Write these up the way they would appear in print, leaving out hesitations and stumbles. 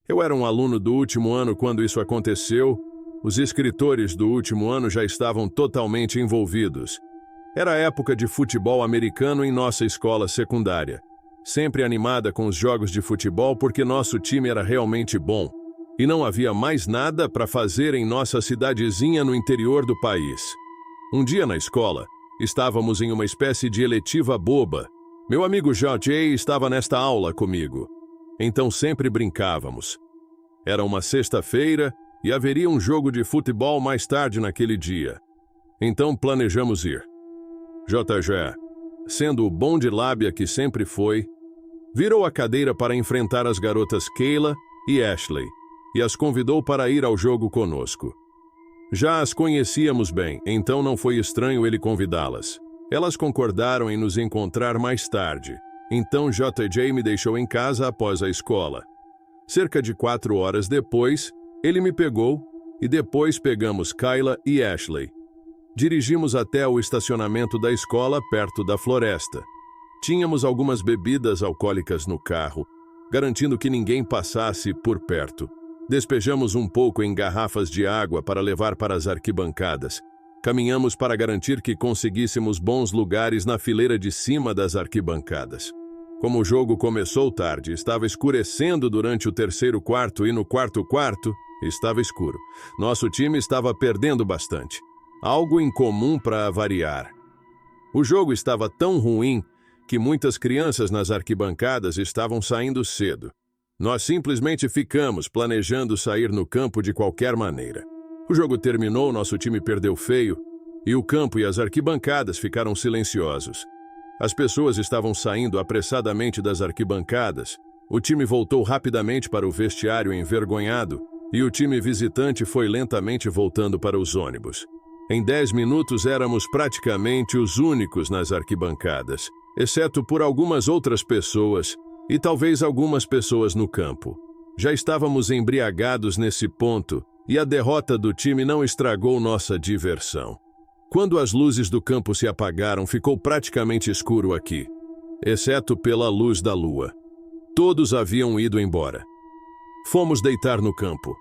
Eu era um aluno do último ano quando isso aconteceu. Os escritores do último ano já estavam totalmente envolvidos. Era a época de futebol americano em nossa escola secundária. Sempre animada com os jogos de futebol porque nosso time era realmente bom. E não havia mais nada para fazer em nossa cidadezinha no interior do país. Um dia na escola, estávamos em uma espécie de eletiva boba. Meu amigo J.J. estava nesta aula comigo. Então sempre brincávamos. Era uma sexta-feira e haveria um jogo de futebol mais tarde naquele dia. Então planejamos ir. J.J., sendo o bom de lábia que sempre foi, virou a cadeira para enfrentar as garotas Kayla e Ashley e as convidou para ir ao jogo conosco. Já as conhecíamos bem, então não foi estranho ele convidá-las. Elas concordaram em nos encontrar mais tarde. Então J.J. me deixou em casa após a escola. Cerca de 4 horas depois, ele me pegou e depois pegamos Kayla e Ashley. Dirigimos até o estacionamento da escola perto da floresta. Tínhamos algumas bebidas alcoólicas no carro, garantindo que ninguém passasse por perto. Despejamos um pouco em garrafas de água para levar para as arquibancadas. Caminhamos para garantir que conseguíssemos bons lugares na fileira de cima das arquibancadas. Como o jogo começou tarde, estava escurecendo durante o terceiro quarto e no quarto quarto estava escuro. Nosso time estava perdendo bastante. Algo incomum para variar. O jogo estava tão ruim que muitas crianças nas arquibancadas estavam saindo cedo. Nós simplesmente ficamos planejando sair no campo de qualquer maneira. O jogo terminou, nosso time perdeu feio e o campo e as arquibancadas ficaram silenciosos. As pessoas estavam saindo apressadamente das arquibancadas. O time voltou rapidamente para o vestiário envergonhado e o time visitante foi lentamente voltando para os ônibus. Em 10 minutos éramos praticamente os únicos nas arquibancadas, exceto por algumas outras pessoas e talvez algumas pessoas no campo. Já estávamos embriagados nesse ponto e a derrota do time não estragou nossa diversão. Quando as luzes do campo se apagaram, ficou praticamente escuro aqui, exceto pela luz da lua. Todos haviam ido embora. Fomos deitar no campo.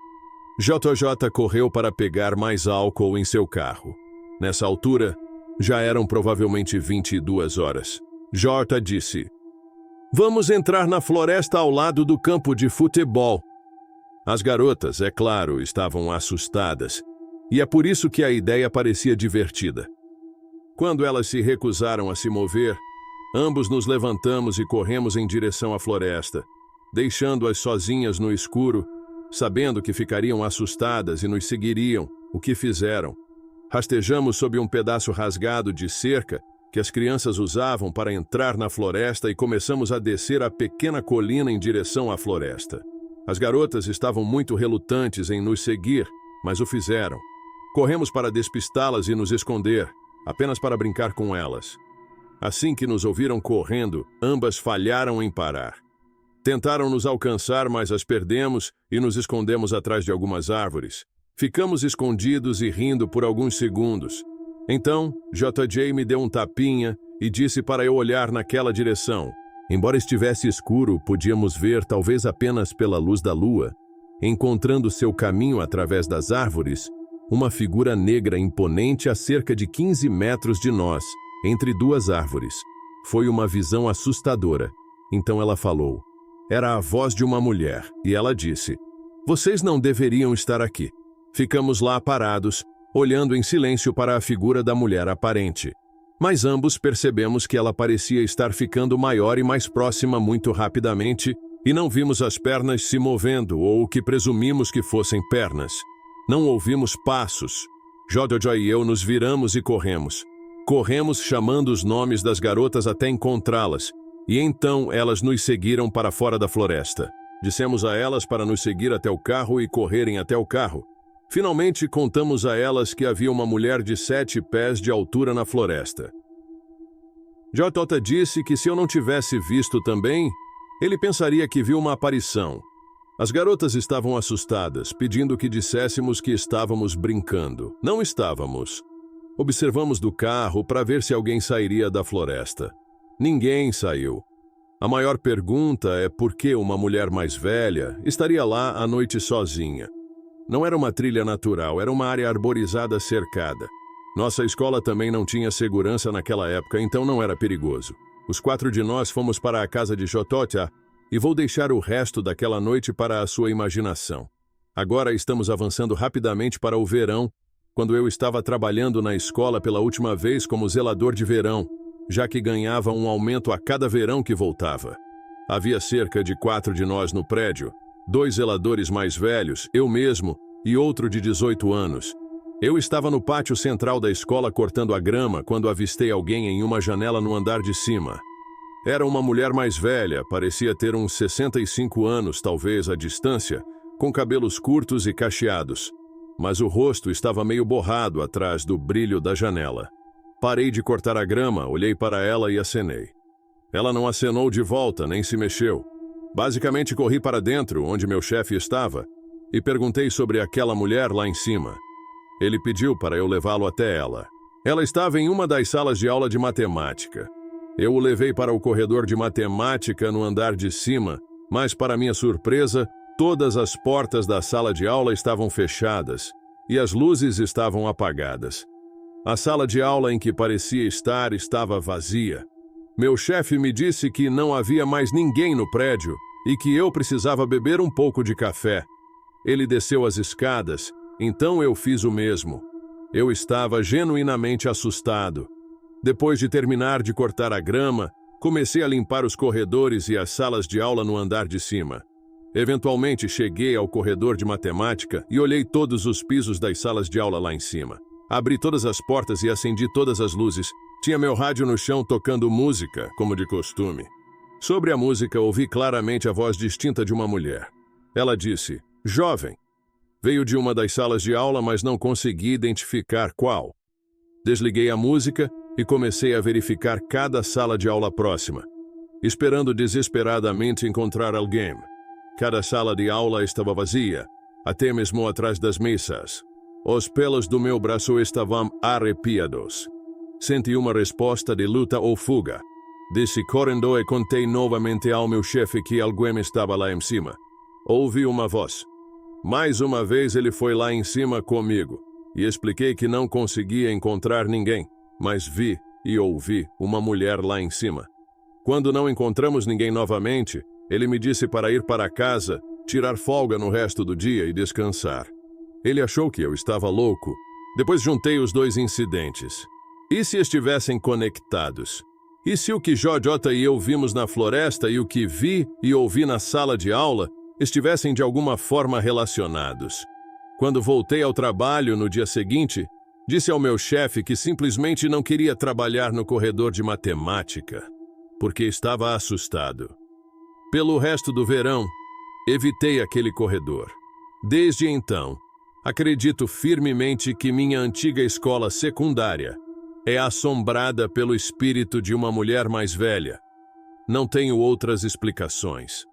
JJ correu para pegar mais álcool em seu carro. Nessa altura, já eram provavelmente 22 horas. J disse: "Vamos entrar na floresta ao lado do campo de futebol." As garotas, é claro, estavam assustadas, e é por isso que a ideia parecia divertida. Quando elas se recusaram a se mover, ambos nos levantamos e corremos em direção à floresta, deixando-as sozinhas no escuro, sabendo que ficariam assustadas e nos seguiriam, o que fizeram. Rastejamos sob um pedaço rasgado de cerca que as crianças usavam para entrar na floresta e começamos a descer a pequena colina em direção à floresta. As garotas estavam muito relutantes em nos seguir, mas o fizeram. Corremos para despistá-las e nos esconder, apenas para brincar com elas. Assim que nos ouviram correndo, ambas falharam em parar. Tentaram nos alcançar, mas as perdemos e nos escondemos atrás de algumas árvores. Ficamos escondidos e rindo por alguns segundos. Então, JJ me deu um tapinha e disse para eu olhar naquela direção. Embora estivesse escuro, podíamos ver, talvez apenas pela luz da lua, encontrando seu caminho através das árvores, uma figura negra imponente a cerca de 15 metros de nós, entre duas árvores. Foi uma visão assustadora. Então ela falou. Era a voz de uma mulher, e ela disse: "Vocês não deveriam estar aqui." Ficamos lá parados, olhando em silêncio para a figura da mulher aparente. Mas ambos percebemos que ela parecia estar ficando maior e mais próxima muito rapidamente, e não vimos as pernas se movendo ou o que presumimos que fossem pernas. Não ouvimos passos. Jojo e eu nos viramos e corremos. Corremos chamando os nomes das garotas até encontrá-las, e então elas nos seguiram para fora da floresta. Dissemos a elas para nos seguir até o carro e correrem até o carro. Finalmente contamos a elas que havia uma mulher de 7 pés de altura na floresta. J disse que se eu não tivesse visto também, ele pensaria que viu uma aparição. As garotas estavam assustadas, pedindo que disséssemos que estávamos brincando. Não estávamos. Observamos do carro para ver se alguém sairia da floresta. Ninguém saiu. A maior pergunta é por que uma mulher mais velha estaria lá à noite sozinha. Não era uma trilha natural, era uma área arborizada cercada. Nossa escola também não tinha segurança naquela época, então não era perigoso. Os 4 de nós fomos para a casa de Chototia e vou deixar o resto daquela noite para a sua imaginação. Agora estamos avançando rapidamente para o verão, quando eu estava trabalhando na escola pela última vez como zelador de verão, já que ganhava um aumento a cada verão que voltava. Havia cerca de 4 de nós no prédio, 2 zeladores mais velhos, eu mesmo e outro de 18 anos. Eu estava no pátio central da escola cortando a grama quando avistei alguém em uma janela no andar de cima. Era uma mulher mais velha, parecia ter uns 65 anos, talvez à distância, com cabelos curtos e cacheados, mas o rosto estava meio borrado atrás do brilho da janela. Parei de cortar a grama, olhei para ela e acenei. Ela não acenou de volta, nem se mexeu. Basicamente corri para dentro, onde meu chefe estava, e perguntei sobre aquela mulher lá em cima. Ele pediu para eu levá-lo até ela. Ela estava em uma das salas de aula de matemática. Eu o levei para o corredor de matemática no andar de cima, mas, para minha surpresa, todas as portas da sala de aula estavam fechadas e as luzes estavam apagadas. A sala de aula em que parecia estar estava vazia. Meu chefe me disse que não havia mais ninguém no prédio e que eu precisava beber um pouco de café. Ele desceu as escadas, então eu fiz o mesmo. Eu estava genuinamente assustado. Depois de terminar de cortar a grama, comecei a limpar os corredores e as salas de aula no andar de cima. Eventualmente cheguei ao corredor de matemática e olhei todos os pisos das salas de aula lá em cima. Abri todas as portas e acendi todas as luzes. Tinha meu rádio no chão tocando música, como de costume. Sobre a música, ouvi claramente a voz distinta de uma mulher. Ela disse, "Jovem." Veio de uma das salas de aula, mas não consegui identificar qual. Desliguei a música e comecei a verificar cada sala de aula próxima, esperando desesperadamente encontrar alguém. Cada sala de aula estava vazia, até mesmo atrás das mesas. Os pelos do meu braço estavam arrepiados. Senti uma resposta de luta ou fuga. Desci correndo e contei novamente ao meu chefe que alguém estava lá em cima. Ouvi uma voz. Mais uma vez ele foi lá em cima comigo, e expliquei que não conseguia encontrar ninguém, mas vi e ouvi uma mulher lá em cima. Quando não encontramos ninguém novamente, ele me disse para ir para casa, tirar folga no resto do dia e descansar. Ele achou que eu estava louco. Depois juntei os 2 incidentes. E se estivessem conectados? E se o que Jota e eu vimos na floresta e o que vi e ouvi na sala de aula estivessem de alguma forma relacionados? Quando voltei ao trabalho no dia seguinte, disse ao meu chefe que simplesmente não queria trabalhar no corredor de matemática, porque estava assustado. Pelo resto do verão, evitei aquele corredor. Desde então, acredito firmemente que minha antiga escola secundária é assombrada pelo espírito de uma mulher mais velha. Não tenho outras explicações.